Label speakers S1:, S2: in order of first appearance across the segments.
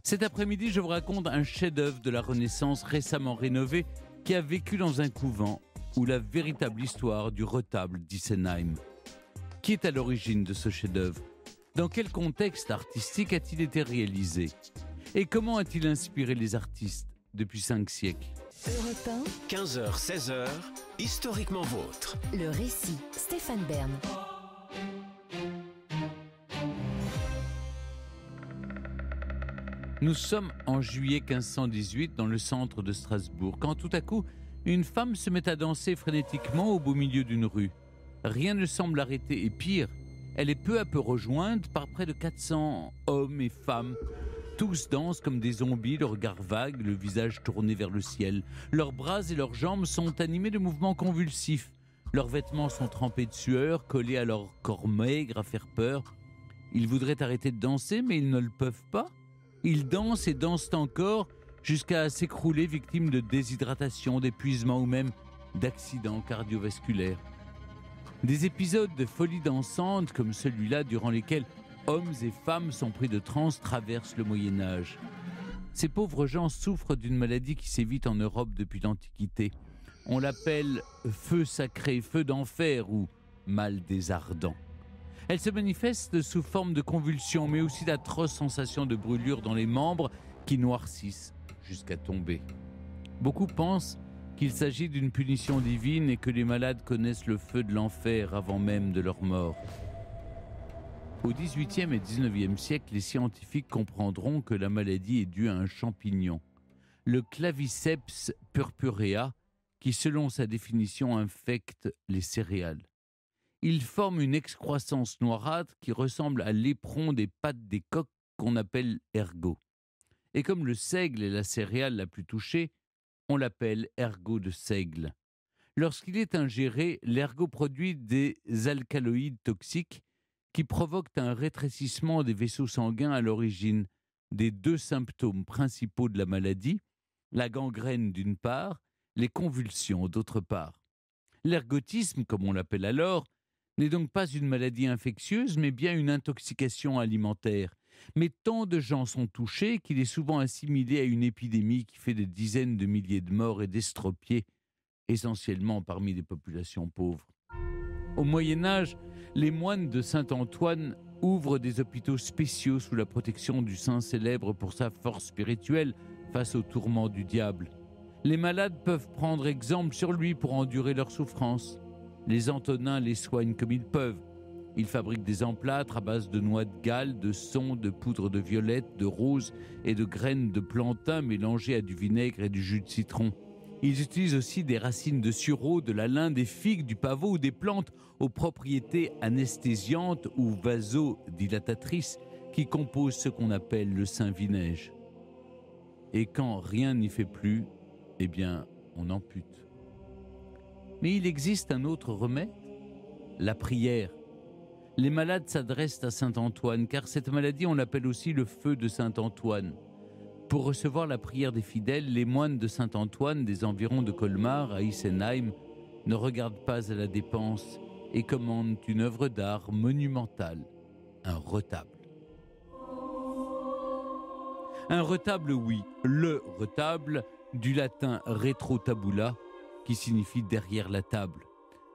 S1: Cet après-midi, je vous raconte un chef-d'œuvre de la Renaissance récemment rénové qui a vécu dans un couvent ou la véritable histoire du retable d'Isenheim. Qui est à l'origine de ce chef-d'œuvre ? Dans quel contexte artistique a-t-il été réalisé ? Et comment a-t-il inspiré les artistes depuis 5 siècles ?
S2: Europe 1,
S3: 15h, 16h, historiquement vôtre.
S2: le récit, Stéphane Bern.
S1: Nous sommes en juillet 1518 dans le centre de Strasbourg, quand tout à coup, une femme se met à danser frénétiquement au beau milieu d'une rue. Rien ne semble arrêter et pire, elle est peu à peu rejointe par près de 400 hommes et femmes. Tous dansent comme des zombies, le regard vague, le visage tourné vers le ciel. Leurs bras et leurs jambes sont animés de mouvements convulsifs. Leurs vêtements sont trempés de sueur, collés à leur corps maigre à faire peur. Ils voudraient arrêter de danser, mais ils ne le peuvent pas. Ils dansent et dansent encore jusqu'à s'écrouler victimes de déshydratation, d'épuisement ou même d'accidents cardiovasculaires. Des épisodes de folie dansante comme celui-là durant lesquels hommes et femmes sont pris de transe traversent le Moyen-Âge. Ces pauvres gens souffrent d'une maladie qui sévit en Europe depuis l'Antiquité. On l'appelle feu sacré, feu d'enfer ou mal des ardents. Elle se manifeste sous forme de convulsions, mais aussi d'atroces sensations de brûlure dans les membres qui noircissent jusqu'à tomber. Beaucoup pensent qu'il s'agit d'une punition divine et que les malades connaissent le feu de l'enfer avant même de leur mort. Au XVIIIe et XIXe siècle, les scientifiques comprendront que la maladie est due à un champignon, le Claviceps purpurea, qui selon sa définition infecte les céréales. Il forme une excroissance noirâtre qui ressemble à l'éperon des pattes des coqs qu'on appelle ergot. Et comme le seigle est la céréale la plus touchée, on l'appelle ergot de seigle. Lorsqu'il est ingéré, l'ergot produit des alcaloïdes toxiques qui provoquent un rétrécissement des vaisseaux sanguins à l'origine des 2 symptômes principaux de la maladie, la gangrène d'une part, les convulsions d'autre part. L'ergotisme, comme on l'appelle alors, n'est donc pas une maladie infectieuse, mais bien une intoxication alimentaire. Mais tant de gens sont touchés qu'il est souvent assimilé à une épidémie qui fait des dizaines de milliers de morts et d'estropiés, essentiellement parmi les populations pauvres. Au Moyen-Âge, les moines de Saint-Antoine ouvrent des hôpitaux spéciaux sous la protection du saint célèbre pour sa force spirituelle face aux tourments du diable. Les malades peuvent prendre exemple sur lui pour endurer leurs souffrances. Les Antonins les soignent comme ils peuvent. Ils fabriquent des emplâtres à base de noix de Galles, de son, de poudre de violette, de rose et de graines de plantain mélangées à du vinaigre et du jus de citron. Ils utilisent aussi des racines de sureau, de la lin, des figues, du pavot ou des plantes aux propriétés anesthésiantes ou vasodilatatrices qui composent ce qu'on appelle le Saint-Vineige. Et quand rien n'y fait plus, eh bien, on ampute. Mais il existe un autre remède, la prière. Les malades s'adressent à Saint-Antoine, car cette maladie, on l'appelle aussi le feu de Saint-Antoine. Pour recevoir la prière des fidèles, les moines de Saint-Antoine des environs de Colmar, à Isenheim, ne regardent pas à la dépense et commandent une œuvre d'art monumentale, un retable. Un retable, oui, le retable, du latin retrotabula, qui signifie derrière la table.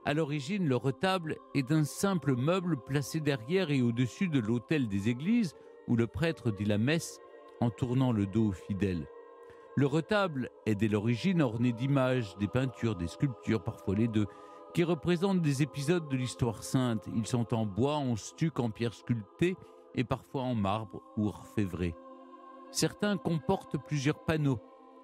S1: À l'origine, le retable est un simple meuble placé derrière et au-dessus de l'autel des églises où le prêtre dit la messe en tournant le dos aux fidèles. Le retable est dès l'origine orné d'images, des peintures, des sculptures, parfois les deux, qui représentent des épisodes de l'histoire sainte. Ils sont en bois, en stuc, en pierre sculptée et parfois en marbre ou orfèvré. Certains comportent plusieurs panneaux.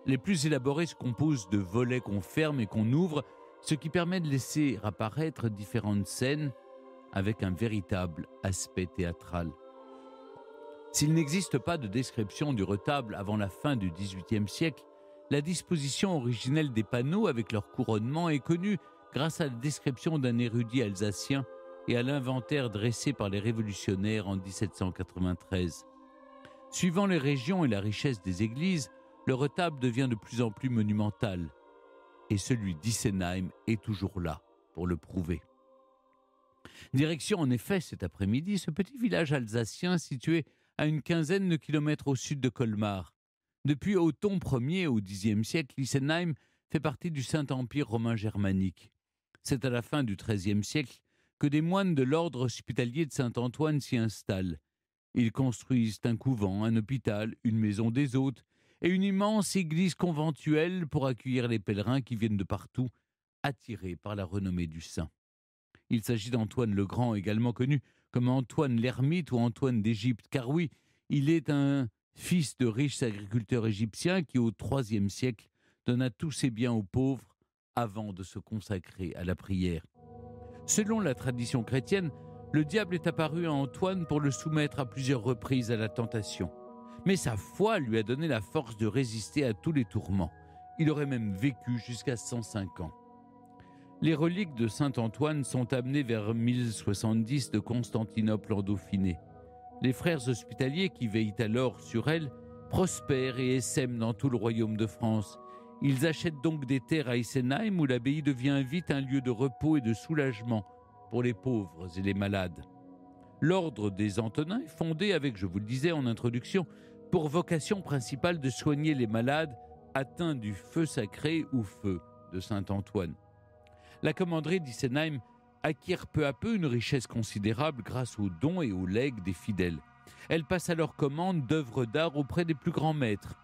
S1: Les plus élaborés se composent de volets qu'on ferme et qu'on ouvre, ce qui permet de laisser apparaître différentes scènes avec un véritable aspect théâtral. S'il n'existe pas de description du retable avant la fin du XVIIIe siècle, la disposition originelle des panneaux avec leur couronnement est connue grâce à la description d'un érudit alsacien et à l'inventaire dressé par les révolutionnaires en 1793. Suivant les régions et la richesse des églises, le retable devient de plus en plus monumental. Et celui d'Isenheim est toujours là pour le prouver. Direction en effet cet après-midi ce petit village alsacien situé à une quinzaine de kilomètres au sud de Colmar. Depuis Othon Ier au Xe siècle, Isenheim fait partie du Saint-Empire romain germanique. C'est à la fin du XIIIe siècle que des moines de l'ordre hospitalier de Saint-Antoine s'y installent. Ils construisent un couvent, un hôpital, une maison des hôtes et une immense église conventuelle pour accueillir les pèlerins qui viennent de partout, attirés par la renommée du saint. Il s'agit d'Antoine le Grand, également connu comme Antoine l'Ermite ou Antoine d'Égypte, car oui, il est un fils de riches agriculteurs égyptiens qui, au IIIe siècle, donna tous ses biens aux pauvres avant de se consacrer à la prière. Selon la tradition chrétienne, le diable est apparu à Antoine pour le soumettre à plusieurs reprises à la tentation. Mais sa foi lui a donné la force de résister à tous les tourments. Il aurait même vécu jusqu'à 105 ans. Les reliques de saint Antoine sont amenées vers 1070 de Constantinople en Dauphiné. Les frères hospitaliers qui veillent alors sur elle prospèrent et essaiment dans tout le royaume de France. Ils achètent donc des terres à Isenheim où l'abbaye devient vite un lieu de repos et de soulagement pour les pauvres et les malades. L'ordre des Antonins est fondé avec, je vous le disais en introduction, pour vocation principale de soigner les malades atteints du feu sacré ou feu de saint Antoine. La commanderie d'Isenheim acquiert peu à peu une richesse considérable grâce aux dons et aux legs des fidèles. Elle passe alors commande d'œuvres d'art auprès des plus grands maîtres.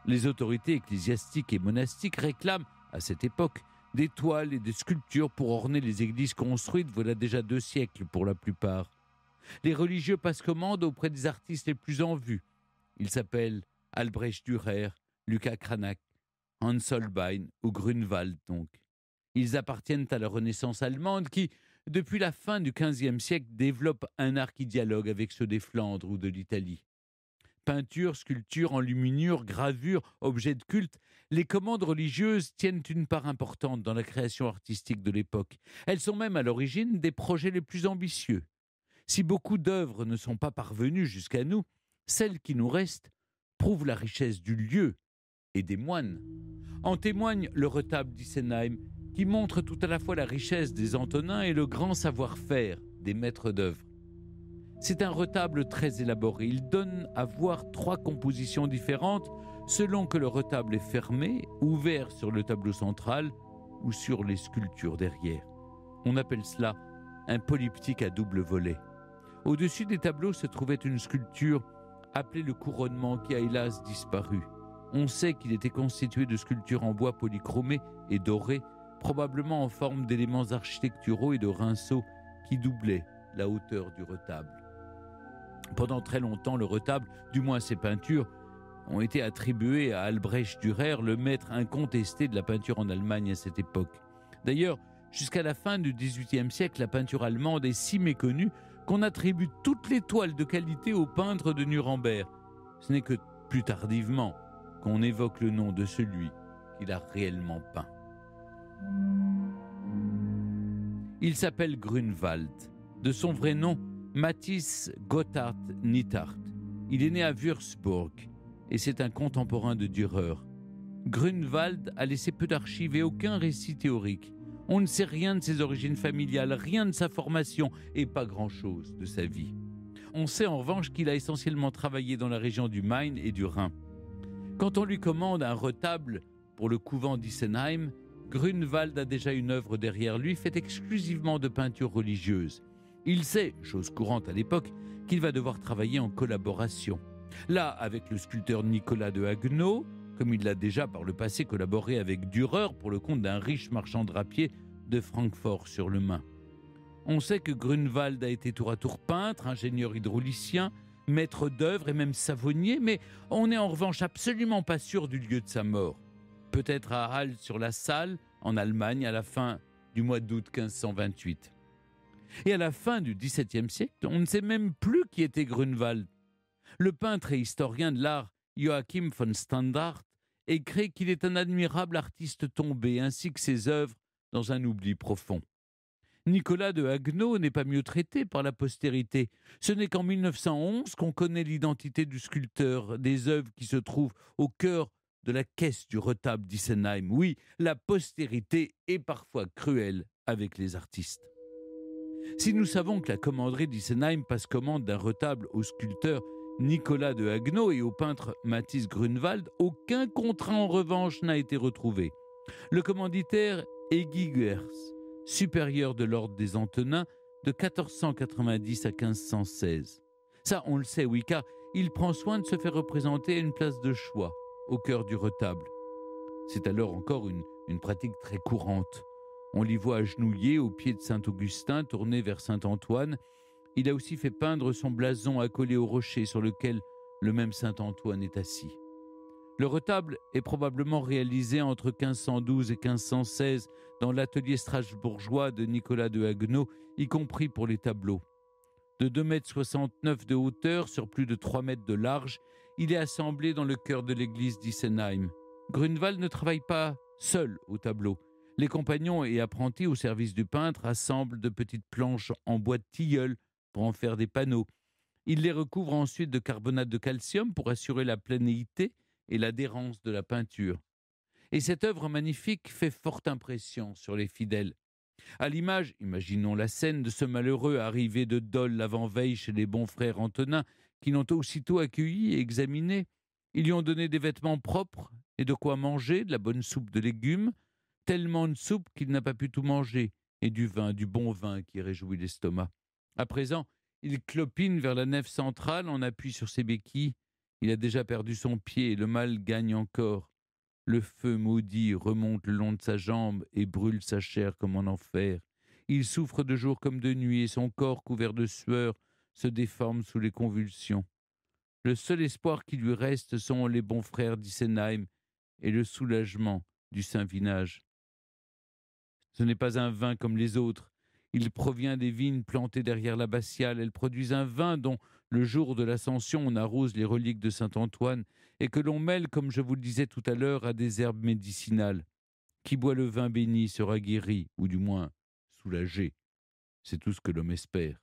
S1: Les autorités ecclésiastiques et monastiques réclament, à cette époque, des toiles et des sculptures pour orner les églises construites voilà déjà 2 siècles pour la plupart. Les religieux passent commande auprès des artistes les plus en vue. Ils s'appellent Albrecht Dürer, Lucas Cranach, Hans Holbein ou Grunewald donc. Ils appartiennent à la Renaissance allemande qui, depuis la fin du XVe siècle, développe un art qui dialogue avec ceux des Flandres ou de l'Italie. Peinture, sculpture, enluminure, gravure, objets de culte, les commandes religieuses tiennent une part importante dans la création artistique de l'époque. Elles sont même à l'origine des projets les plus ambitieux. Si beaucoup d'œuvres ne sont pas parvenues jusqu'à nous, celles qui nous restent prouvent la richesse du lieu et des moines. En témoigne le retable d'Isenheim, qui montre tout à la fois la richesse des Antonins et le grand savoir-faire des maîtres d'œuvre. C'est un retable très élaboré. Il donne à voir 3 compositions différentes selon que le retable est fermé, ouvert sur le tableau central ou sur les sculptures derrière. On appelle cela un polyptyque à double volet. Au-dessus des tableaux se trouvait une sculpture appelée le couronnement qui a hélas disparu. On sait qu'il était constitué de sculptures en bois polychromé et doré, probablement en forme d'éléments architecturaux et de rinceaux qui doublaient la hauteur du retable. Pendant très longtemps, le retable, du moins ses peintures, ont été attribuées à Albrecht Dürer, le maître incontesté de la peinture en Allemagne à cette époque. D'ailleurs, jusqu'à la fin du XVIIIe siècle, la peinture allemande est si méconnue qu'on attribue toutes les toiles de qualité au peintre de Nuremberg. Ce n'est que plus tardivement qu'on évoque le nom de celui qui l'a réellement peint. Il s'appelle Grunewald. De son vrai nom, Mathis Gotthard Neithardt. Il est né à Würzburg et c'est un contemporain de Dürer. Grunewald a laissé peu d'archives et aucun récit théorique. On ne sait rien de ses origines familiales, rien de sa formation et pas grand-chose de sa vie. On sait en revanche qu'il a essentiellement travaillé dans la région du Main et du Rhin. Quand on lui commande un retable pour le couvent d'Isenheim, Grunewald a déjà une œuvre derrière lui faite exclusivement de peinture religieuse. Il sait, chose courante à l'époque, qu'il va devoir travailler en collaboration. Là, avec le sculpteur Nicolas de Haguenau, comme il l'a déjà par le passé collaboré avec Dürer pour le compte d'un riche marchand drapier de Francfort-sur-le-Main. On sait que Grunewald a été tour à tour peintre, ingénieur hydraulicien, maître d'œuvre et même savonnier, mais on n'est en revanche absolument pas sûr du lieu de sa mort. Peut-être à Halle sur la Saale, en Allemagne, à la fin du mois d'août 1528. Et à la fin du XVIIe siècle, on ne sait même plus qui était Grunewald. Le peintre et historien de l'art Joachim von Standart écrit qu'il est un admirable artiste tombé, ainsi que ses œuvres dans un oubli profond. Nicolas de Haguenau n'est pas mieux traité par la postérité. Ce n'est qu'en 1911 qu'on connaît l'identité du sculpteur, des œuvres qui se trouvent au cœur de la caisse du retable d'Isenheim. Oui, la postérité est parfois cruelle avec les artistes. Si nous savons que la commanderie d'Isenheim passe commande d'un retable au sculpteur Nicolas de Haguenau et au peintre Mathis Grunewald, aucun contrat en revanche n'a été retrouvé. Le commanditaire est Guy Guers, supérieur de l'ordre des Antonins de 1490 à 1516. Ça, on le sait, oui, car il prend soin de se faire représenter à une place de choix, au cœur du retable. C'est alors encore une pratique très courante. On l'y voit agenouillé au pied de Saint-Augustin, tourné vers Saint-Antoine. Il a aussi fait peindre son blason accolé au rocher sur lequel le même Saint-Antoine est assis. Le retable est probablement réalisé entre 1512 et 1516 dans l'atelier strasbourgeois de Nicolas de Haguenau, y compris pour les tableaux. De 2,69 m de hauteur sur plus de 3 mètres de large, il est assemblé dans le chœur de l'église d'Issenheim. Grunewald ne travaille pas seul au tableau. Les compagnons et apprentis au service du peintre assemblent de petites planches en bois de tilleul pour en faire des panneaux. Il les recouvre ensuite de carbonate de calcium pour assurer la planéité et l'adhérence de la peinture. Et cette œuvre magnifique fait forte impression sur les fidèles. À l'image, imaginons la scène de ce malheureux arrivé de Dole l'avant-veille chez les bons frères Antonins qui l'ont aussitôt accueilli et examiné. Ils lui ont donné des vêtements propres et de quoi manger, de la bonne soupe de légumes, tellement de soupe qu'il n'a pas pu tout manger, et du vin, du bon vin qui réjouit l'estomac. À présent, il clopine vers la nef centrale en appui sur ses béquilles. Il a déjà perdu son pied et le mal gagne encore. Le feu maudit remonte le long de sa jambe et brûle sa chair comme en enfer. Il souffre de jour comme de nuit et son corps couvert de sueur se déforme sous les convulsions. Le seul espoir qui lui reste sont les bons frères d'Issenheim et le soulagement du Saint-Vinage. Ce n'est pas un vin comme les autres. Il provient des vignes plantées derrière l'abbatiale. Elles produisent un vin dont, le jour de l'Ascension, on arrose les reliques de Saint-Antoine et que l'on mêle, comme je vous le disais tout à l'heure, à des herbes médicinales. Qui boit le vin béni sera guéri, ou du moins soulagé. C'est tout ce que l'homme espère.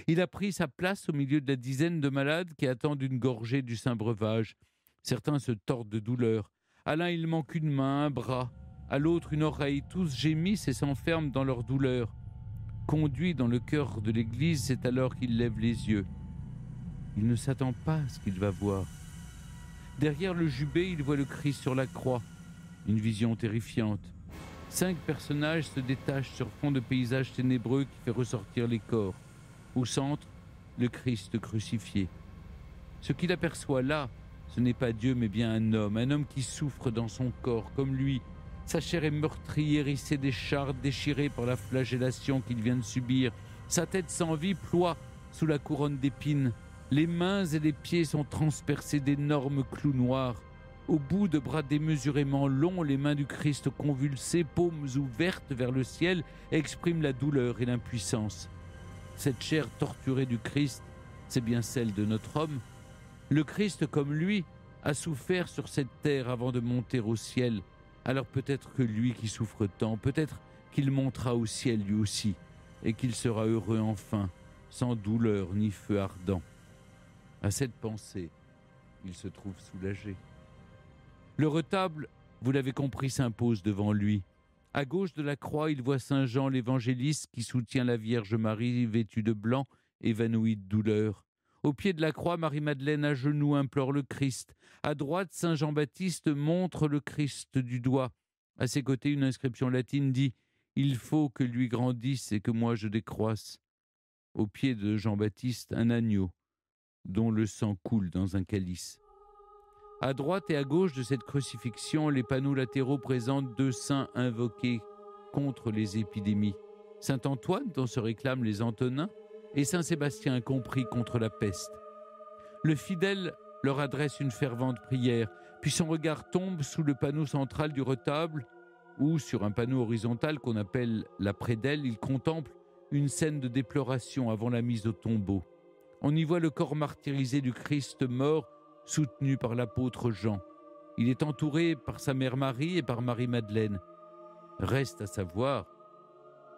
S1: Il a pris sa place au milieu de la dizaine de malades qui attendent une gorgée du saint breuvage. Certains se tordent de douleur. À l'un, il manque une main, un bras. À l'autre, une oreille. Tous gémissent et s'enferment dans leur douleur. Conduit dans le chœur de l'église, c'est alors qu'il lève les yeux. Il ne s'attend pas à ce qu'il va voir. Derrière le jubé, il voit le Christ sur la croix. Une vision terrifiante. 5 personnages se détachent sur fond de paysage ténébreux qui fait ressortir les corps. Au centre, le Christ crucifié. Ce qu'il aperçoit là, ce n'est pas Dieu mais bien un homme qui souffre dans son corps, comme lui. Sa chair est meurtrie, hérissée d'échardes, déchirée par la flagellation qu'il vient de subir. Sa tête sans vie ploie sous la couronne d'épines. Les mains et les pieds sont transpercés d'énormes clous noirs. Au bout de bras démesurément longs, les mains du Christ convulsées, paumes ouvertes vers le ciel, expriment la douleur et l'impuissance. Cette chair torturée du Christ, c'est bien celle de notre homme. Le Christ, comme lui, a souffert sur cette terre avant de monter au ciel. Alors peut-être que lui qui souffre tant, peut-être qu'il montera au ciel lui aussi, et qu'il sera heureux enfin, sans douleur ni feu ardent. À cette pensée, il se trouve soulagé. Le retable, vous l'avez compris, s'impose devant lui. À gauche de la croix, il voit Saint Jean l'évangéliste qui soutient la Vierge Marie vêtue de blanc, évanouie de douleur. Au pied de la croix, Marie-Madeleine à genoux implore le Christ. À droite, Saint Jean-Baptiste montre le Christ du doigt. À ses côtés, une inscription latine dit « Il faut que lui grandisse et que moi je décroisse ». Au pied de Jean-Baptiste, un agneau dont le sang coule dans un calice. À droite et à gauche de cette crucifixion, les panneaux latéraux présentent 2 saints invoqués contre les épidémies. Saint Antoine, dont se réclament les Antonins, et Saint Sébastien, compris contre la peste. Le fidèle leur adresse une fervente prière, puis son regard tombe sous le panneau central du retable, où, sur un panneau horizontal qu'on appelle la prédelle, il contemple une scène de déploration avant la mise au tombeau. On y voit le corps martyrisé du Christ mort, soutenu par l'apôtre Jean. Il est entouré par sa mère Marie et par Marie-Madeleine. Reste à savoir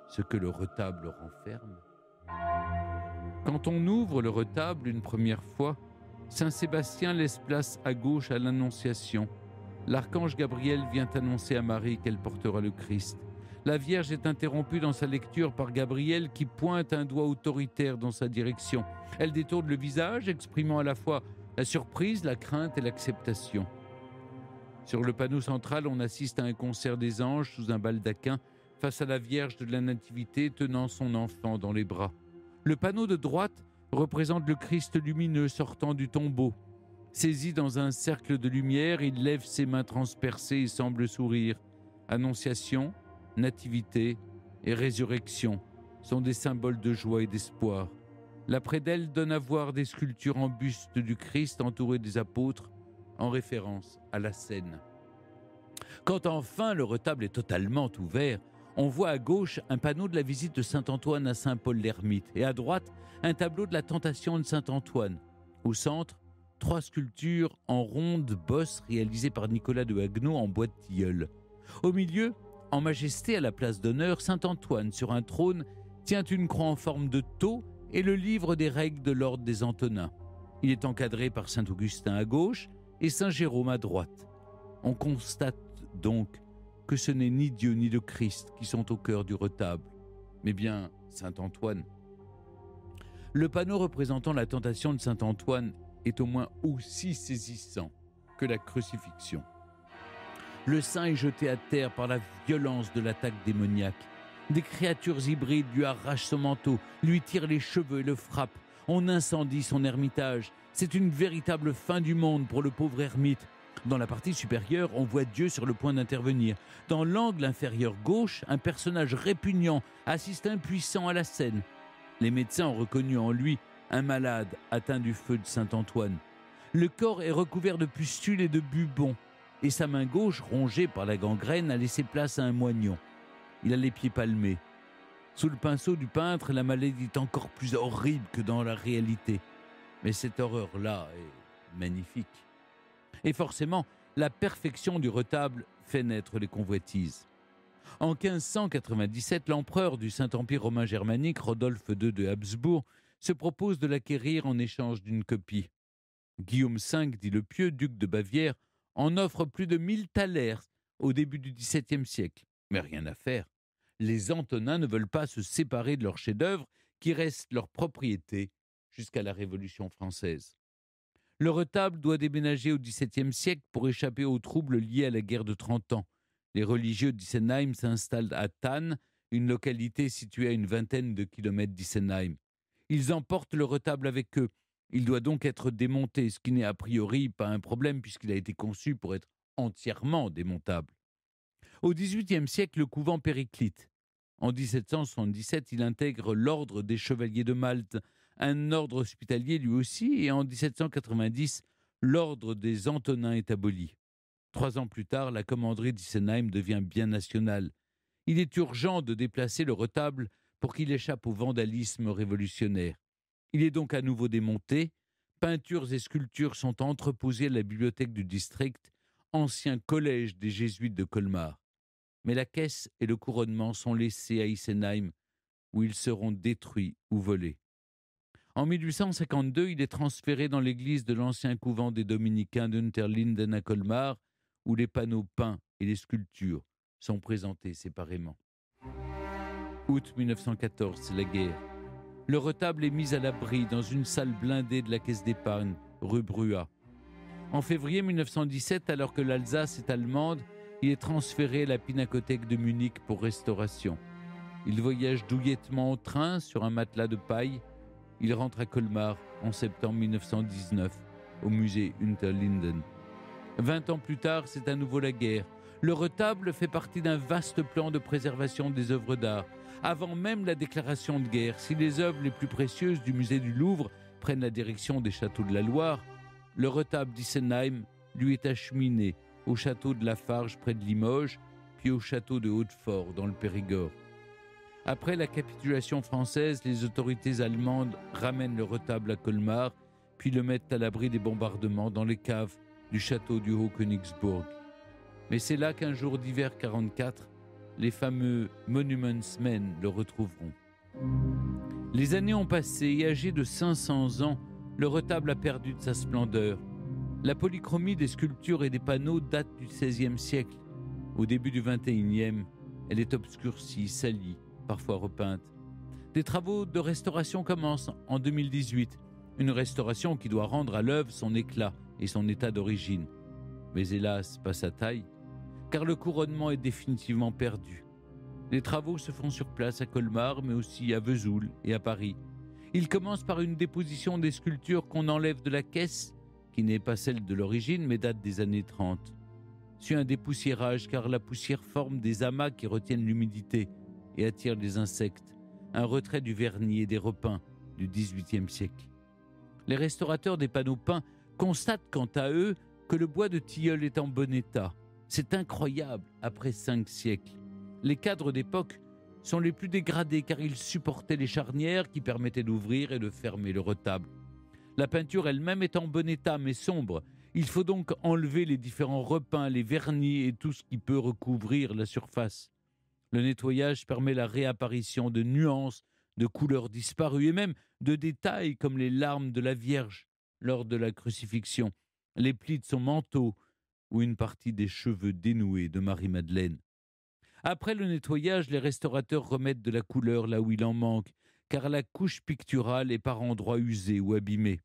S1: ce que le retable renferme. Quand on ouvre le retable une première fois, Saint Sébastien laisse place à gauche à l'Annonciation. L'archange Gabriel vient annoncer à Marie qu'elle portera le Christ. La Vierge est interrompue dans sa lecture par Gabriel qui pointe un doigt autoritaire dans sa direction. Elle détourne le visage, exprimant à la fois la surprise, la crainte et l'acceptation. Sur le panneau central, on assiste à un concert des anges sous un baldaquin face à la Vierge de la Nativité tenant son enfant dans les bras. Le panneau de droite représente le Christ lumineux sortant du tombeau. Saisi dans un cercle de lumière, il lève ses mains transpercées et semble sourire. Annonciation, Nativité et résurrection sont des symboles de joie et d'espoir. La prédelle donne à voir des sculptures en buste du Christ entouré des apôtres, en référence à la scène. Quand enfin le retable est totalement ouvert, on voit à gauche un panneau de la visite de Saint-Antoine à Saint-Paul l'Ermite et à droite un tableau de la Tentation de Saint-Antoine. Au centre, 3 sculptures en ronde bosse réalisées par Nicolas de Haguenau en bois de tilleul. Au milieu, en majesté à la place d'honneur, Saint-Antoine, sur un trône, tient une croix en forme de tau et le livre des règles de l'ordre des Antonins. Il est encadré par Saint-Augustin à gauche et Saint-Jérôme à droite. On constate donc que ce n'est ni Dieu ni le Christ qui sont au cœur du retable, mais bien Saint-Antoine. Le panneau représentant la tentation de Saint-Antoine est au moins aussi saisissant que la crucifixion. Le saint est jeté à terre par la violence de l'attaque démoniaque. Des créatures hybrides lui arrachent son manteau, lui tirent les cheveux et le frappent. On incendie son ermitage. C'est une véritable fin du monde pour le pauvre ermite. Dans la partie supérieure, on voit Dieu sur le point d'intervenir. Dans l'angle inférieur gauche, un personnage répugnant assiste impuissant à la scène. Les médecins ont reconnu en lui un malade atteint du feu de Saint-Antoine. Le corps est recouvert de pustules et de bubons, et sa main gauche, rongée par la gangrène, a laissé place à un moignon. Il a les pieds palmés. Sous le pinceau du peintre, la maladie est encore plus horrible que dans la réalité. Mais cette horreur-là est magnifique. Et forcément, la perfection du retable fait naître les convoitises. En 1597, l'empereur du Saint-Empire romain germanique, Rodolphe II de Habsbourg, se propose de l'acquérir en échange d'une copie. Guillaume V, dit le Pieux, duc de Bavière, en offre plus de 1000 thalers au début du XVIIe siècle. Mais rien à faire. Les Antonins ne veulent pas se séparer de leur chef-d'œuvre qui reste leur propriété jusqu'à la Révolution française. Le retable doit déménager au XVIIe siècle pour échapper aux troubles liés à la guerre de 30 ans. Les religieux d'Issenheim s'installent à Thann, une localité située à une vingtaine de kilomètres d'Issenheim. Ils emportent le retable avec eux. Il doit donc être démonté, ce qui n'est a priori pas un problème puisqu'il a été conçu pour être entièrement démontable. Au XVIIIe siècle, le couvent périclite. En 1777, il intègre l'ordre des Chevaliers de Malte, un ordre hospitalier lui aussi, et en 1790, l'ordre des Antonins est aboli. 3 ans plus tard, la commanderie d'Issenheim devient bien nationale. Il est urgent de déplacer le retable pour qu'il échappe au vandalisme révolutionnaire. Il est donc à nouveau démonté. Peintures et sculptures sont entreposées à la bibliothèque du district, ancien collège des jésuites de Colmar. Mais la caisse et le couronnement sont laissés à Issenheim, où ils seront détruits ou volés. En 1852, il est transféré dans l'église de l'ancien couvent des dominicains d'Unterlinden à Colmar, où les panneaux peints et les sculptures sont présentés séparément. Août 1914, c'est la guerre. Le retable est mis à l'abri dans une salle blindée de la Caisse d'épargne, rue Bruat. En février 1917, alors que l'Alsace est allemande, il est transféré à la Pinacothèque de Munich pour restauration. Il voyage douillettement au train sur un matelas de paille. Il rentre à Colmar en septembre 1919, au musée Unterlinden. 20 ans plus tard, c'est à nouveau la guerre. Le retable fait partie d'un vaste plan de préservation des œuvres d'art. Avant même la déclaration de guerre, si les œuvres les plus précieuses du musée du Louvre prennent la direction des châteaux de la Loire, le retable d'Issenheim lui est acheminé au château de Lafarge près de Limoges, puis au château de Hautefort dans le Périgord. Après la capitulation française, les autorités allemandes ramènent le retable à Colmar, puis le mettent à l'abri des bombardements dans les caves du château du Haut-Königsbourg. Mais c'est là qu'un jour d'hiver 44, les fameux Monumentsmen le retrouveront. Les années ont passé et âgé de 500 ans, le retable a perdu de sa splendeur. La polychromie des sculptures et des panneaux date du XVIe siècle. Au début du XXIe, Elle est obscurcie, salie, parfois repeinte. Des travaux de restauration commencent en 2018. Une restauration qui doit rendre à l'œuvre son éclat et son état d'origine. Mais hélas, pas sa taille, car le couronnement est définitivement perdu. Les travaux se font sur place à Colmar, mais aussi à Vesoul et à Paris. Ils commencent par une déposition des sculptures qu'on enlève de la caisse, qui n'est pas celle de l'origine, mais date des années 30. Suit un dépoussiérage, car la poussière forme des amas qui retiennent l'humidité et attirent les insectes. Un retrait du vernis et des repeints du XVIIIe siècle. Les restaurateurs des panneaux peints constatent quant à eux que le bois de tilleul est en bon état. C'est incroyable après 5 siècles. Les cadres d'époque sont les plus dégradés car ils supportaient les charnières qui permettaient d'ouvrir et de fermer le retable. La peinture elle-même est en bon état mais sombre. Il faut donc enlever les différents repeints, les vernis et tout ce qui peut recouvrir la surface. Le nettoyage permet la réapparition de nuances, de couleurs disparues et même de détails comme les larmes de la Vierge lors de la crucifixion, les plis de son manteau ou une partie des cheveux dénoués de Marie-Madeleine. Après le nettoyage, les restaurateurs remettent de la couleur là où il en manque, car la couche picturale est par endroits usée ou abîmée.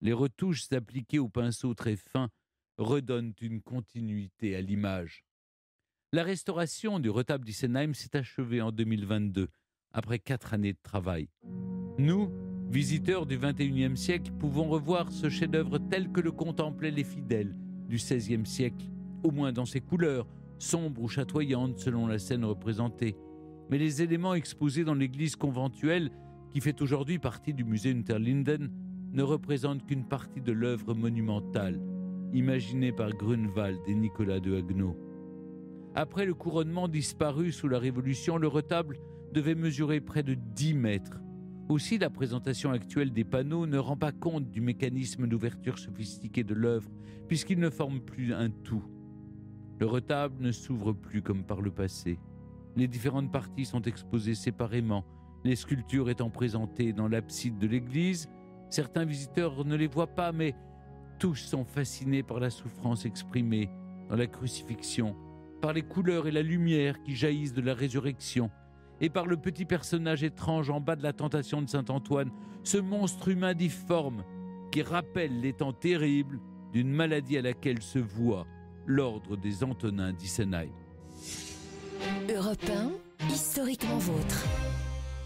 S1: Les retouches appliquées au pinceau très fin redonnent une continuité à l'image. La restauration du retable d'Isenheim s'est achevée en 2022, après 4 années de travail. Nous, visiteurs du XXIe siècle, pouvons revoir ce chef-d'œuvre tel que le contemplaient les fidèles du XVIe siècle, au moins dans ses couleurs, sombres ou chatoyantes selon la scène représentée. Mais les éléments exposés dans l'église conventuelle, qui fait aujourd'hui partie du musée Unterlinden, ne représentent qu'une partie de l'œuvre monumentale, imaginée par Grunewald et Nicolas de Haguenau. Après le couronnement disparu sous la Révolution, le retable devait mesurer près de 10 mètres. Aussi, la présentation actuelle des panneaux ne rend pas compte du mécanisme d'ouverture sophistiqué de l'œuvre, puisqu'il ne forme plus un tout. Le retable ne s'ouvre plus comme par le passé. Les différentes parties sont exposées séparément, les sculptures étant présentées dans l'abside de l'église. Certains visiteurs ne les voient pas, mais tous sont fascinés par la souffrance exprimée dans la crucifixion, par les couleurs et la lumière qui jaillissent de la résurrection, et par le petit personnage étrange en bas de la tentation de Saint-Antoine, ce monstre humain difforme qui rappelle les temps terribles d'une maladie à laquelle se voua l'ordre des Antonins d'Isenheim.
S2: Europe 1, historiquement vôtre.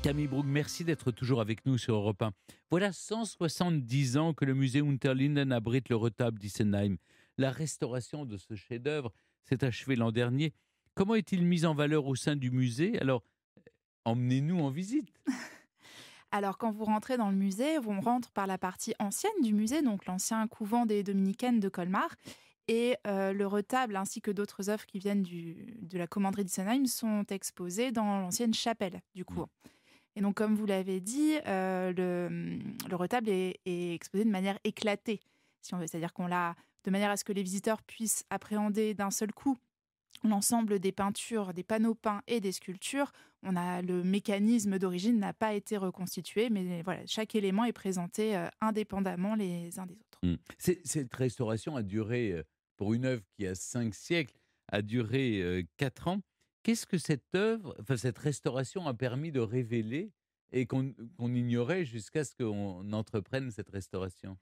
S1: Camille Brugg, merci d'être toujours avec nous sur Europe 1. Voilà 170 ans que le musée Unterlinden abrite le retable d'Isenheim. La restauration de ce chef-d'œuvre s'est achevée l'an dernier. Comment est-il mis en valeur au sein du musée ? Alors, emmenez-nous en visite.
S4: Alors, quand vous rentrez dans le musée, on rentre par la partie ancienne du musée, donc l'ancien couvent des Dominicaines de Colmar. Et le retable, ainsi que d'autres œuvres qui viennent de la commanderie d'Isenheim, sont exposés dans l'ancienne chapelle du couvent. Et donc, comme vous l'avez dit, le retable est exposé de manière éclatée, si on veut. C'est-à-dire qu'on l'a de manière à ce que les visiteurs puissent appréhender d'un seul coup l'ensemble des peintures, des panneaux peints et des sculptures. Le mécanisme d'origine n'a pas été reconstitué, mais voilà, chaque élément est présenté indépendamment les uns des autres.
S1: Cette restauration a duré, pour une œuvre qui a 5 siècles, a duré 4 ans. Qu'est-ce que cette restauration a permis de révéler et qu'on ignorait jusqu'à ce qu'on entreprenne cette restauration ?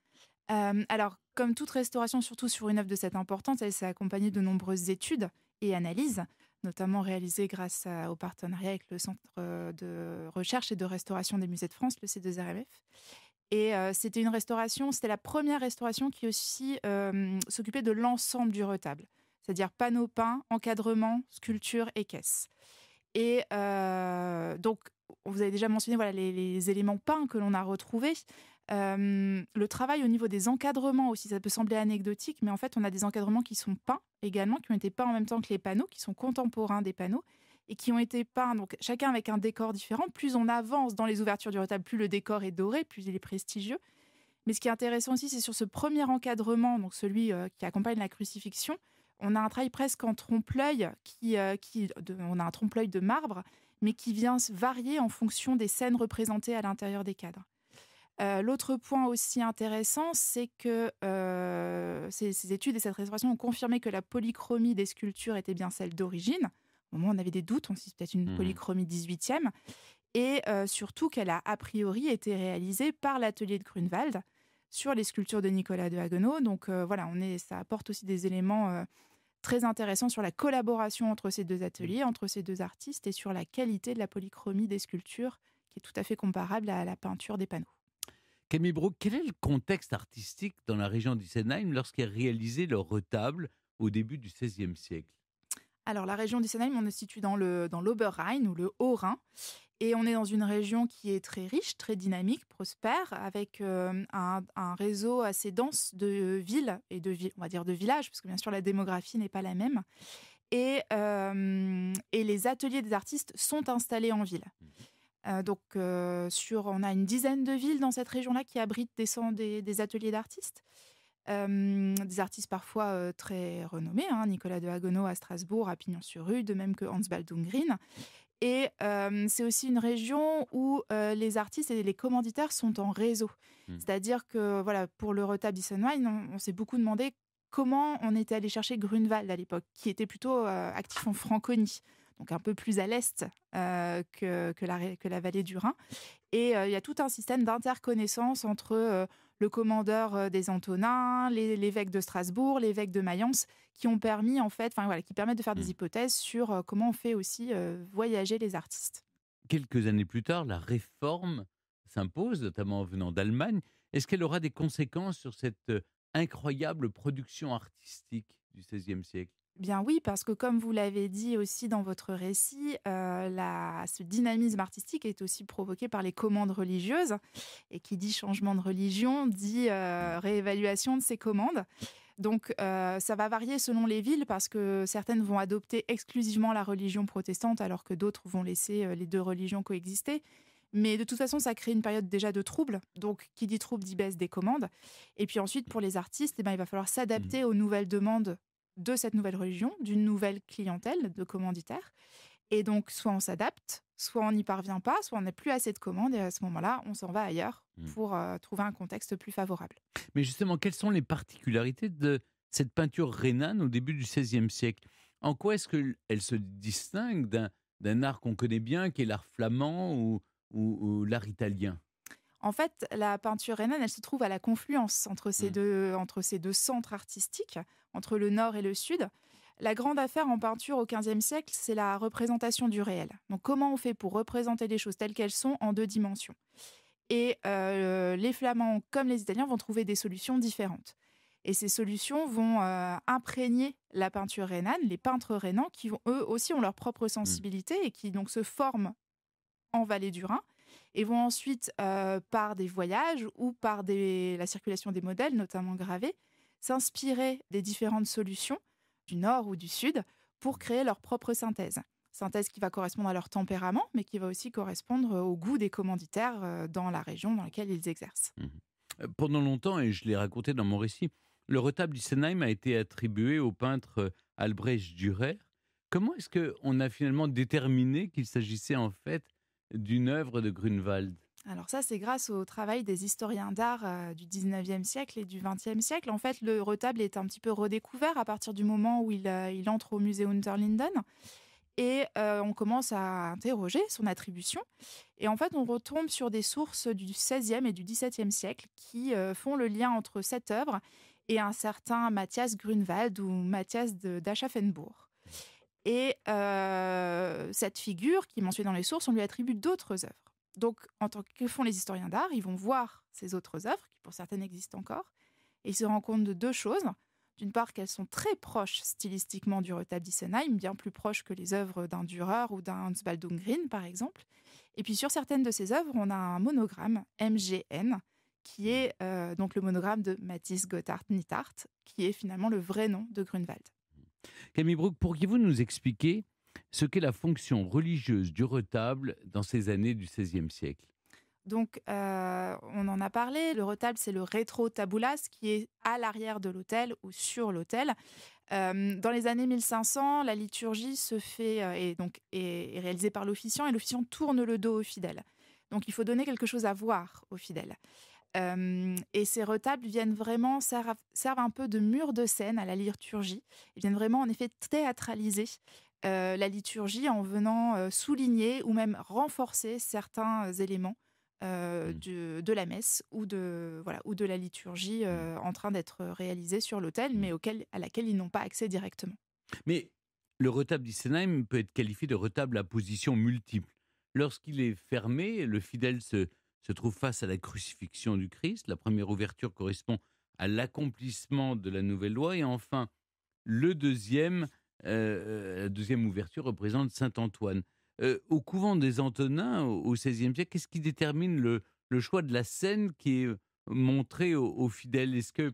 S4: Alors, comme toute restauration, surtout sur une œuvre de cette importance, elle s'est accompagnée de nombreuses études et analyses, notamment réalisées grâce au partenariat avec le Centre de recherche et de restauration des musées de France, le C2RMF. Et c'était la première restauration qui aussi s'occupait de l'ensemble du retable, c'est-à-dire panneaux peints, encadrement, sculpture et caisse. Et donc, vous avez déjà mentionné les éléments peints que l'on a retrouvés. Le travail au niveau des encadrements aussi, ça peut sembler anecdotique, mais en fait, on a des encadrements qui sont peints également, qui ont été peints en même temps que les panneaux, qui sont contemporains des panneaux, et qui ont été peints, donc chacun avec un décor différent. Plus on avance dans les ouvertures du retable, plus le décor est doré, plus il est prestigieux. Mais ce qui est intéressant aussi, c'est sur ce premier encadrement, donc celui qui accompagne la crucifixion, on a un travail presque en trompe-l'œil, on a un trompe-l'œil de marbre, mais qui vient varier en fonction des scènes représentées à l'intérieur des cadres. L'autre point aussi intéressant, c'est que ces études et cette restauration ont confirmé que la polychromie des sculptures était bien celle d'origine. Au moment où on avait des doutes, on s'est dit peut-être une polychromie 18e. Et surtout qu'elle a priori été réalisée par l'atelier de Grunewald sur les sculptures de Nicolas de Haguenau. Donc voilà, ça apporte aussi des éléments très intéressants sur la collaboration entre ces deux ateliers, entre ces deux artistes, et sur la qualité de la polychromie des sculptures, qui est tout à fait comparable à la peinture des panneaux.
S1: Camille Brook, quel est le contexte artistique dans la région d'Isenheim lorsqu'est réalisé le retable au début du XVIe siècle?
S4: Alors la région d'Isenheim, on est situé dans l'Oberrhein ou le Haut-Rhin. Et on est dans une région qui est très riche, très dynamique, prospère, avec un réseau assez dense de villes et on va dire de villages, parce que bien sûr la démographie n'est pas la même. Et les ateliers des artistes sont installés en ville. Donc on a une dizaine de villes dans cette région-là qui abritent des ateliers d'artistes. Des artistes parfois très renommés, Nicolas de Haguenau à Strasbourg, à Pignon-sur-Rue, de même que Hans Baldung-Grien. Et c'est aussi une région où les artistes et les commanditaires sont en réseau. C'est-à-dire que voilà, pour le retable d'Isenheim, on s'est beaucoup demandé comment on était allé chercher Grunewald à l'époque, qui était plutôt actif en Franconie, donc un peu plus à l'est que la vallée du Rhin. Et il y a tout un système d'interconnaissance entre le commandeur des Antonins, l'évêque de Strasbourg, l'évêque de Mayence, qui ont permis qui permettent de faire des hypothèses sur comment on fait aussi voyager les artistes.
S1: Quelques années plus tard, la réforme s'impose, notamment venant d'Allemagne. Est-ce qu'elle aura des conséquences sur cette incroyable production artistique du XVIe siècle?
S4: Bien oui, parce que comme vous l'avez dit aussi dans votre récit, ce dynamisme artistique est aussi provoqué par les commandes religieuses. Et qui dit changement de religion, dit réévaluation de ces commandes. Donc ça va varier selon les villes, parce que certaines vont adopter exclusivement la religion protestante, alors que d'autres vont laisser les deux religions coexister. Mais de toute façon, ça crée une période déjà de trouble. Donc, qui dit trouble dit baisse des commandes. Et puis ensuite, pour les artistes, il va falloir s'adapter aux nouvelles demandes de cette nouvelle religion, d'une nouvelle clientèle de commanditaires. Et donc, soit on s'adapte, soit on n'y parvient pas, soit on n'a plus assez de commandes, et à ce moment-là, on s'en va ailleurs pour trouver un contexte plus favorable.
S1: Mais justement, quelles sont les particularités de cette peinture rhénane au début du XVIe siècle? En quoi est-ce qu'elle se distingue d'un art qu'on connaît bien, qui est l'art flamand ou l'art italien?
S4: En fait, la peinture rhénane, elle se trouve à la confluence entre ces deux centres artistiques, entre le nord et le sud. La grande affaire en peinture au XVe siècle, c'est la représentation du réel. Donc, comment on fait pour représenter les choses telles qu'elles sont en 2 dimensions? Et les Flamands, comme les Italiens, vont trouver des solutions différentes. Et ces solutions vont imprégner la peinture rhénane, les peintres rhénans, qui eux aussi ont leur propre sensibilité et qui donc se forment en vallée du Rhin, et vont ensuite, par des voyages ou par la circulation des modèles, notamment gravés, s'inspirer des différentes solutions du nord ou du sud pour créer leur propre synthèse. Synthèse qui va correspondre à leur tempérament, mais qui va aussi correspondre au goût des commanditaires dans la région dans laquelle ils exercent.
S1: Pendant longtemps, et je l'ai raconté dans mon récit, le retable d'Isenheim a été attribué au peintre Albrecht Dürer. Comment est-ce qu'on a finalement déterminé qu'il s'agissait en fait d'une œuvre de Grunewald?
S4: Alors ça, c'est grâce au travail des historiens d'art du 19e siècle et du 20e siècle. En fait, le retable est un petit peu redécouvert à partir du moment où il entre au musée Unterlinden. Et on commence à interroger son attribution. Et en fait, on retombe sur des sources du XVIe et du XVIIe siècle qui font le lien entre cette œuvre et un certain Matthias Grunewald ou Matthias d'Aschaffenbourg. Et cette figure qui est mentionnée dans les sources, on lui attribue d'autres œuvres. Donc, que font les historiens d'art? Ils vont voir ces autres œuvres, qui pour certaines existent encore, et ils se rendent compte de 2 choses. D'une part, qu'elles sont très proches stylistiquement du retable d'Isenheim, bien plus proches que les œuvres d'un Dürer ou d'un Hans Baldung-Grien, par exemple. Et puis, sur certaines de ces œuvres, on a un monogramme, MGN, qui est donc le monogramme de Mathis Gotthard Nittard, qui est finalement le vrai nom de Grunewald.
S1: Camille Brook, pourriez-vous nous expliquer ce qu'est la fonction religieuse du retable dans ces années du XVIe siècle?
S4: Donc, on en a parlé, le retable, c'est le rétro-tabulas qui est à l'arrière de l'autel ou sur l'autel. Dans les années 1500, la liturgie se fait est réalisée par l'officiant, et l'officiant tourne le dos aux fidèles. Donc, il faut donner quelque chose à voir aux fidèles. Et ces retables servent un peu de mur de scène à la liturgie. Ils viennent vraiment, en effet, théâtraliser la liturgie en venant souligner ou même renforcer certains éléments de la messe ou de la liturgie en train d'être réalisée sur l'autel, mais à laquelle ils n'ont pas accès directement.
S1: Mais le retable d'Isenheim peut être qualifié de retable à position multiple. Lorsqu'il est fermé, le fidèle se trouve face à la crucifixion du Christ. La première ouverture correspond à l'accomplissement de la nouvelle loi. Et enfin, la deuxième ouverture représente Saint Antoine. Au couvent des Antonins, au XVIe siècle, qu'est-ce qui détermine le choix de la scène qui est montrée aux fidèles? Est-ce qu'il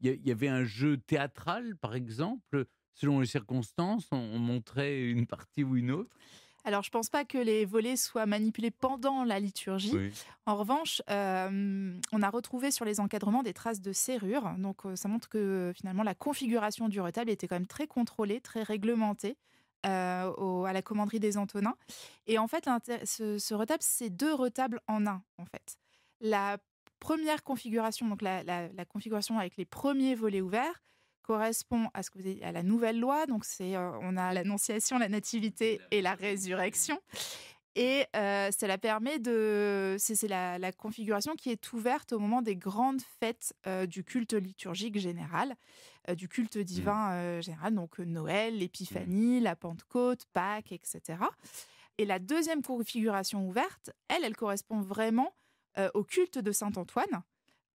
S1: y avait un jeu théâtral, par exemple? Selon les circonstances, on montrait une partie ou une autre?
S4: Alors, je ne pense pas que les volets soient manipulés pendant la liturgie.
S1: Oui.
S4: En revanche, on a retrouvé sur les encadrements des traces de serrure. Donc, ça montre que finalement, la configuration du retable était quand même très contrôlée, très réglementée à la commanderie des Antonins. Et en fait, ce retable, c'est 2 retables en un, en fait. La première configuration, donc la configuration avec les premiers volets ouverts, correspond à ce que vous avez, à la nouvelle loi. Donc, on a l'Annonciation, la Nativité et la Résurrection. Et cela permet c'est la configuration qui est ouverte au moment des grandes fêtes du culte liturgique général, du culte divin général, donc Noël, l'Épiphanie, la Pentecôte, Pâques, etc. Et la deuxième configuration ouverte, elle correspond vraiment au culte de Saint Antoine.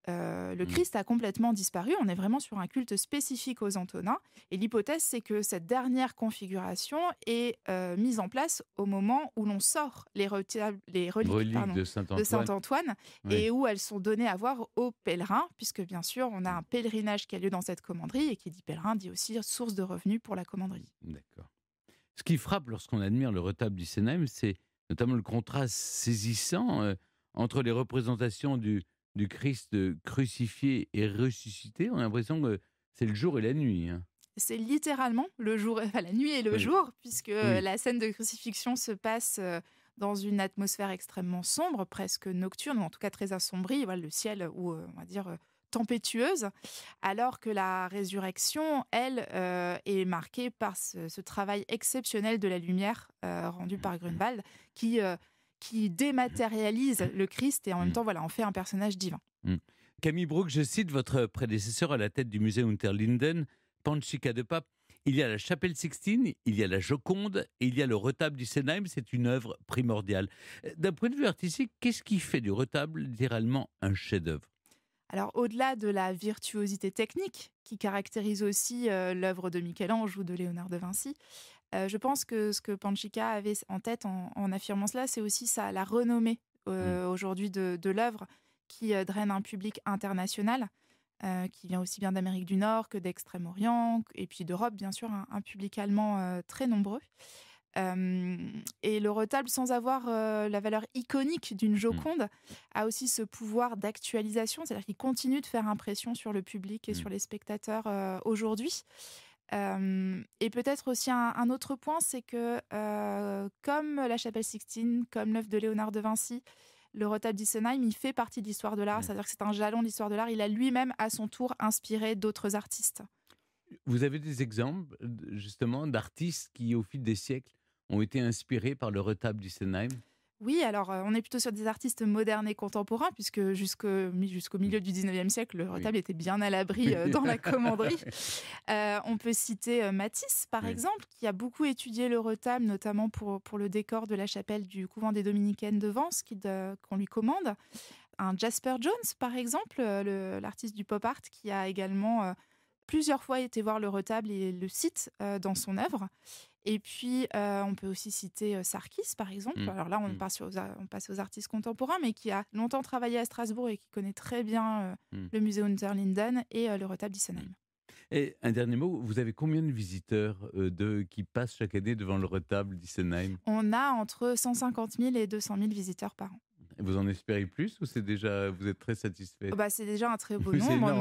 S4: Le Christ a complètement disparu. On est vraiment sur un culte spécifique aux Antonins. Et l'hypothèse, c'est que cette dernière configuration est mise en place au moment où l'on sort les reliques
S1: De Saint
S4: de Saint Antoine
S1: Oui.
S4: et où elles sont données à voir aux pèlerins, puisque bien sûr, on a un pèlerinage qui a lieu dans cette commanderie et qui dit pèlerin dit aussi source de revenus pour la commanderie.
S1: D'accord. Ce qui frappe lorsqu'on admire le retable d'Isenheim, c'est notamment le contraste saisissant entre les représentations du Christ crucifié et ressuscité. On a l'impression que c'est le jour et la nuit. Hein.
S4: C'est littéralement le jour, enfin, la nuit et le
S1: Oui.
S4: jour, puisque
S1: Oui.
S4: la scène de crucifixion se passe dans une atmosphère extrêmement sombre, presque nocturne, ou en tout cas très assombrie. Voilà, le ciel, ou on va dire tempétueuse, alors que la résurrection, elle, est marquée par ce travail exceptionnel de la lumière rendu par Grunewald, qui dématérialise le Christ et en même temps, voilà, en fait un personnage divin.
S1: Camille Brook, je cite votre prédécesseur à la tête du musée Unterlinden, Panchika de Pape. Il y a la chapelle Sixtine, il y a la Joconde et il y a le retable d'Isenheim. C'est une œuvre primordiale. D'un point de vue artistique, qu'est-ce qui fait du retable littéralement un chef-d'œuvre?
S4: Alors, au-delà de la virtuosité technique qui caractérise aussi l'œuvre de Michel-Ange ou de Léonard de Vinci, je pense que ce que Panchika avait en tête en affirmant cela, c'est aussi la renommée aujourd'hui de l'œuvre qui draine un public international, qui vient aussi bien d'Amérique du Nord que d'Extrême-Orient, et puis d'Europe, bien sûr, un public allemand très nombreux. Et le retable, sans avoir la valeur iconique d'une Joconde, a aussi ce pouvoir d'actualisation, c'est-à-dire qu'il continue de faire impression sur le public et sur les spectateurs aujourd'hui. Et peut-être aussi un autre point, c'est que comme la chapelle Sixtine, comme l'œuvre de Léonard de Vinci, le retable d'Isenheim, il fait partie de l'histoire de l'art, c'est-à-dire que c'est un jalon de l'histoire de l'art. Il a lui-même, à son tour, inspiré d'autres artistes.
S1: Vous avez des exemples, justement, d'artistes qui, au fil des siècles, ont été inspirés par le retable d'Isenheim?
S4: Oui, alors on est plutôt sur des artistes modernes et contemporains, puisque jusqu'au milieu du 19e siècle, le retable était bien à l'abri dans la commanderie. On peut citer Matisse, par exemple, qui a beaucoup étudié le retable, notamment pour le décor de la chapelle du couvent des Dominicaines de Vence, qu'on lui commande. Un Jasper Jones, par exemple, l'artiste du pop art, qui a également plusieurs fois été voir le retable et le cite dans son œuvre. Et puis, on peut aussi citer Sarkis, par exemple. Alors là, on passe aux artistes contemporains, mais qui a longtemps travaillé à Strasbourg et qui connaît très bien le musée Unterlinden et le retable d'Isenheim.
S1: Et un dernier mot, vous avez combien de visiteurs qui passent chaque année devant le retable d'Isenheim? On
S4: a entre 150 000 et 200 000 visiteurs par an.
S1: Vous en espérez plus ou vous êtes très satisfait?
S4: C'est déjà un très beau nombre,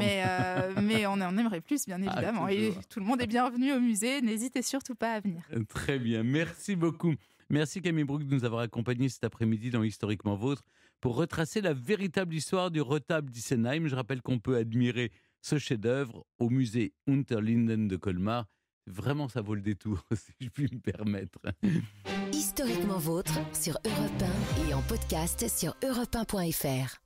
S4: mais on en aimerait plus, bien évidemment. Et tout le monde est bienvenu au musée, n'hésitez surtout pas à venir.
S1: Très bien, merci beaucoup. Merci Camille Brook de nous avoir accompagnés cet après-midi dans Historiquement Vôtre pour retracer la véritable histoire du retable d'Isenheim. Je rappelle qu'on peut admirer ce chef-d'œuvre au musée Unterlinden de Colmar. Vraiment, ça vaut le détour, si je puis me permettre.
S2: Historiquement vôtre sur Europe 1 et en podcast sur europe1.fr.